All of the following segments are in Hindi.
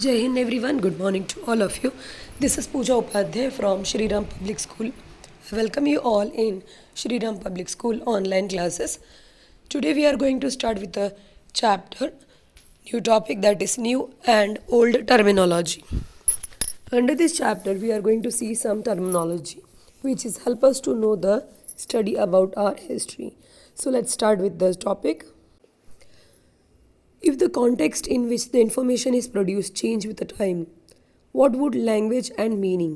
Jai Hind everyone, good morning to all of you. This is Pooja Upadhyay from Shri Ram Public School. I welcome you all in Shri Ram Public School online classes. Today we are going to start with a chapter, new topic that is new and old terminology. Under this chapter we are going to see some terminology which is help us to know the study about our history. So let's start with the topic. If the context in which the information is produced change with the time, what would language and meaning?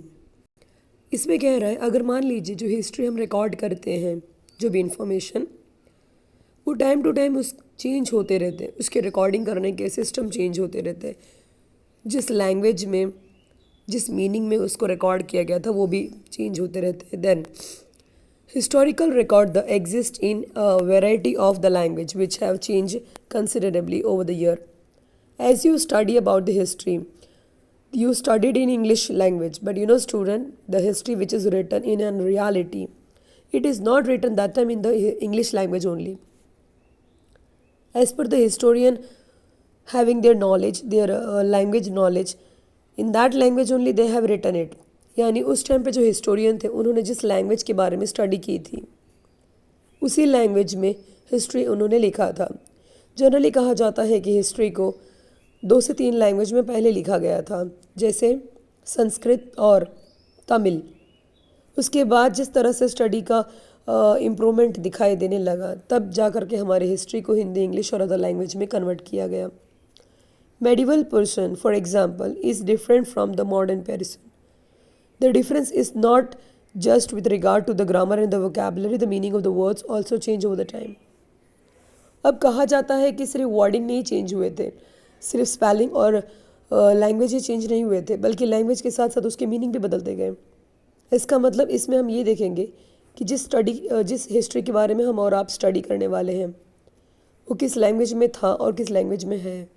इसमें कह रहा है अगर मान लीजिए जो हिस्ट्री हम रिकॉर्ड करते हैं जो भी इंफॉर्मेशन वो टाइम टू टाइम उस चेंज होते रहते हैं, उसके रिकॉर्डिंग करने के सिस्टम चेंज होते रहते हैं, जिस लैंग्वेज में जिस मीनिंग में उसको रिकॉर्ड किया गया था वो भी चेंज होते रहते हैं. Then historical record the exist in a variety of the language which have changed considerably over the year. As you study about the history, you studied in English language, but you know student, the history which is written in reality, it is not written that time in the English language only. As per the historian having their knowledge, their language knowledge, in that language only they have written it. यानी उस टाइम पे जो हिस्टोरियन थे उन्होंने जिस लैंग्वेज के बारे में स्टडी की थी उसी लैंग्वेज में हिस्ट्री उन्होंने लिखा था. जनरली कहा जाता है कि हिस्ट्री को 2 से 3 लैंग्वेज में पहले लिखा गया था, जैसे संस्कृत और तमिल. उसके बाद जिस तरह से स्टडी का इम्प्रूवमेंट दिखाई देने लगा तब जा कर के हमारे हिस्ट्री को हिंदी, इंग्लिश और अदर लैंग्वेज में कन्वर्ट किया गया. Medieval person for example is different from the modern person. The difference is not just with regard to the grammar and the vocabulary, the meaning of the words also change over the time. अब कहा जाता है कि सिर्फ वर्डिंग नहीं चेंज हुए थे, सिर्फ स्पेलिंग और लैंग्वेज ही चेंज नहीं हुए थे, बल्कि लैंग्वेज के साथ साथ उसके मीनिंग भी बदलते गए. इसका मतलब इसमें हम ये देखेंगे कि जिस हिस्ट्री के बारे में हम और आप स्टडी करने वाले हैं वो किस लैंग्वेज में था और किस लैंग्वेज में है,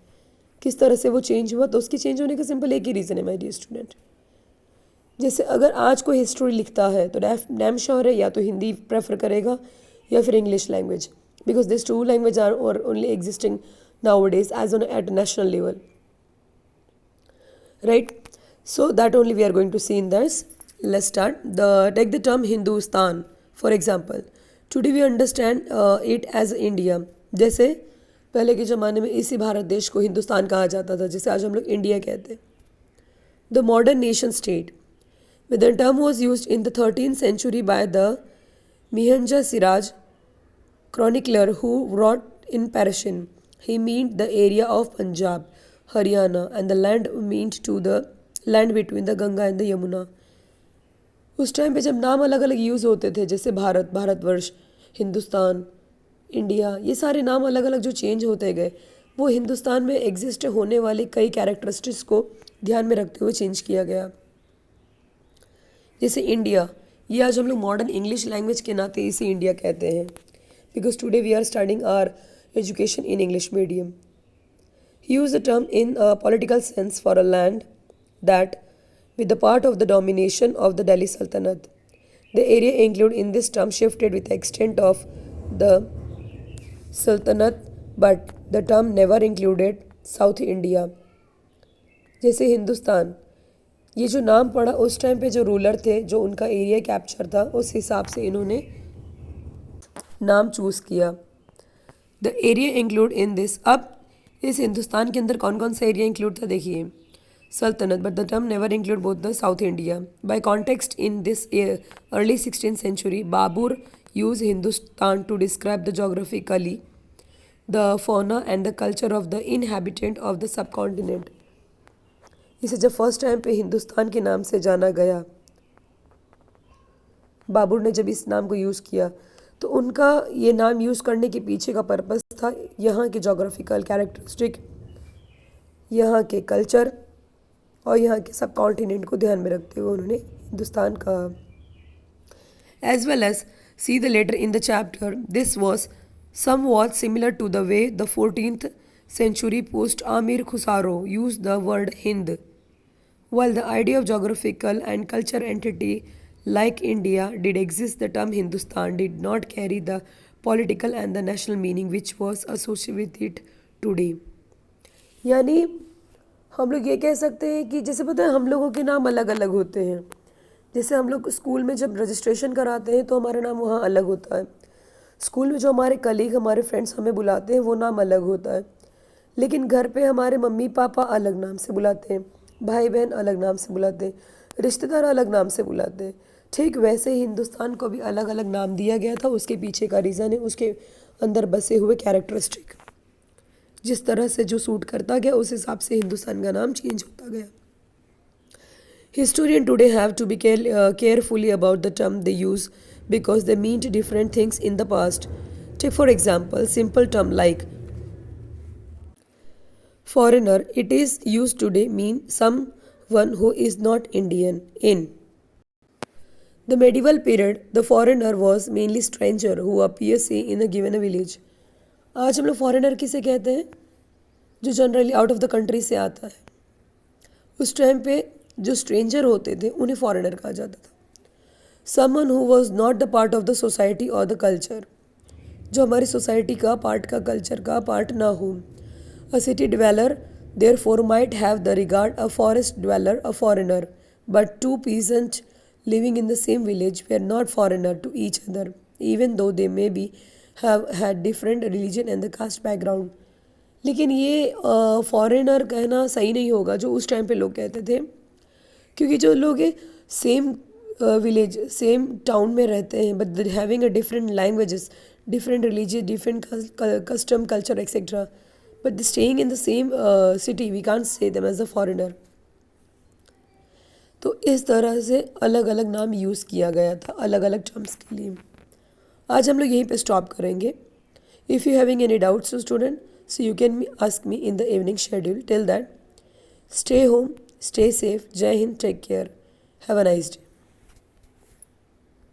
किस तरह से वो चेंज हुआ. तो उसके चेंज होने का सिंपल एक ही रीज़न है माय डियर स्टूडेंट. जैसे अगर आज कोई हिस्ट्री लिखता है तो डैम श्योर है या तो हिंदी प्रेफर करेगा या फिर English language, because this 2 language are और only existing nowadays as on at national level, right. So that only we are going to see in this. Let's start. Take the term Hindustan for example. Today we understand it as India. जैसे पहले के ज़माने में इसी भारत देश को हिंदुस्तान कहा जाता था, जैसे आज हम लोग इंडिया कहते हैं. The modern nation state. The term was used in the 13th century by the Mihnja Siraj chronicler who wrote in Persian. He meant the area of Punjab, Haryana and the land meant to the land between the Ganga and the Yamuna. उस टाइम पे जब नाम अलग अलग यूज़ होते थे, जैसे भारत, भारतवर्ष, हिंदुस्तान, इंडिया, ये सारे नाम अलग अलग जो चेंज होते गए वो हिंदुस्तान में एग्जिस्ट होने वाले कई कैरेक्टरिस्टिक्स को ध्यान में रखते हुए चेंज किया गया. जैसे इंडिया, ये आज हम लोग मॉडर्न इंग्लिश लैंग्वेज के नाते इसे इंडिया कहते हैं, because today we are studying our education in English medium. Use the term in political sense for a land that with the part of the domination of the Delhi Sultanate. The area included in this term shifted with the extent of the Sultanate, but the term never included South India. जैसे हिंदुस्तान, ये जो नाम पड़ा उस टाइम पे जो रूलर थे, जो उनका एरिया कैप्चर था, उस हिसाब से इन्होंने नाम चूज़ किया. The area include in this. अब इस हिंदुस्तान के अंदर कौन कौन सा एरिया इंक्लूड था देखिए. सल्तनत, but the term never include both the south India. By context in this early 16th century, Babur use Hindustan to describe the geographically the fauna and the culture of the inhabitant of the subcontinent. इसे जब फर्स्ट टाइम पे हिंदुस्तान के नाम से जाना गया, बाबर ने जब इस नाम को यूज़ किया तो उनका ये नाम यूज़ करने के पीछे का पर्पस था यहाँ के जोग्राफिकल कैरेक्टरिस्टिक, यहाँ के कल्चर और यहाँ के सब कॉन्टिनेंट को ध्यान में रखते हुए उन्होंने हिंदुस्तान कहा. As well as see the letter in the chapter, this was somewhat similar to the way the 14th century post Amir Khusro used the word Hind. While the idea of geographical and cultural entity like India did exist, the term Hindustan did not carry the political and the national meaning which was associated with it today. यानी हम लोग ये कह सकते हैं कि जैसे पता है हम लोगों के नाम अलग अलग होते हैं। जैसे हम लोग स्कूल में जब रजिस्ट्रेशन कराते हैं तो हमारा नाम वहाँ अलग होता है। स्कूल में जो हमारे कलीग हमारे फ्रेंड्स हमें बुलाते हैं वो नाम अलग होता है। लेकिन घर पे हमारे मम्मी पापा अलग नाम से बुलाते हैं, भाई बहन अलग नाम से बुलाते हैं, रिश्तेदार अलग नाम से बुलाते हैं। ठीक वैसे ही हिंदुस्तान को भी अलग अलग नाम दिया गया था। उसके पीछे का रीज़न है उसके अंदर बसे हुए कैरेक्टरिस्टिक। जिस तरह से जो सूट करता गया उस हिसाब से हिंदुस्तान का नाम चेंज होता गया। Historians today have to be carefully about the term they use because they meant different things in the past. Take for example, simple term like foreigner. It is used today mean someone who is not Indian. In the medieval period, the foreigner was mainly stranger who appears say in a given village. आज हम लोग फॉरेनर किसे कहते हैं? जो generally out of the country से आता है। उस टाइम पे जो स्ट्रेंजर होते थे उन्हें फॉरेनर कहा जाता था। Someone who was not the part of the society और द कल्चर, जो हमारी सोसाइटी का पार्ट का कल्चर का पार्ट ना हो। A city dweller therefore might have the regard a forest dweller a foreigner, but two peasant living in the same village वे are not foreigner to each other even though they may be have had different religion and the caste background. लेकिन ये फॉरेनर कहना सही नहीं होगा जो उस टाइम पे लोग कहते थे, क्योंकि जो लोग सेम विलेज सेम टाउन में रहते हैं but having a different languages, different religious, different custom culture etcetera, but staying in the same city we can't say them as a foreigner. तो इस तरह से अलग अलग नाम यूज़ किया गया था अलग अलग टर्म्स के लिए। आज हम लोग यहीं पे स्टॉप करेंगे। If you having any doubts to student so you can ask me in the evening schedule. Till that stay home, stay safe. Jai Hind. Take care. Have a nice day.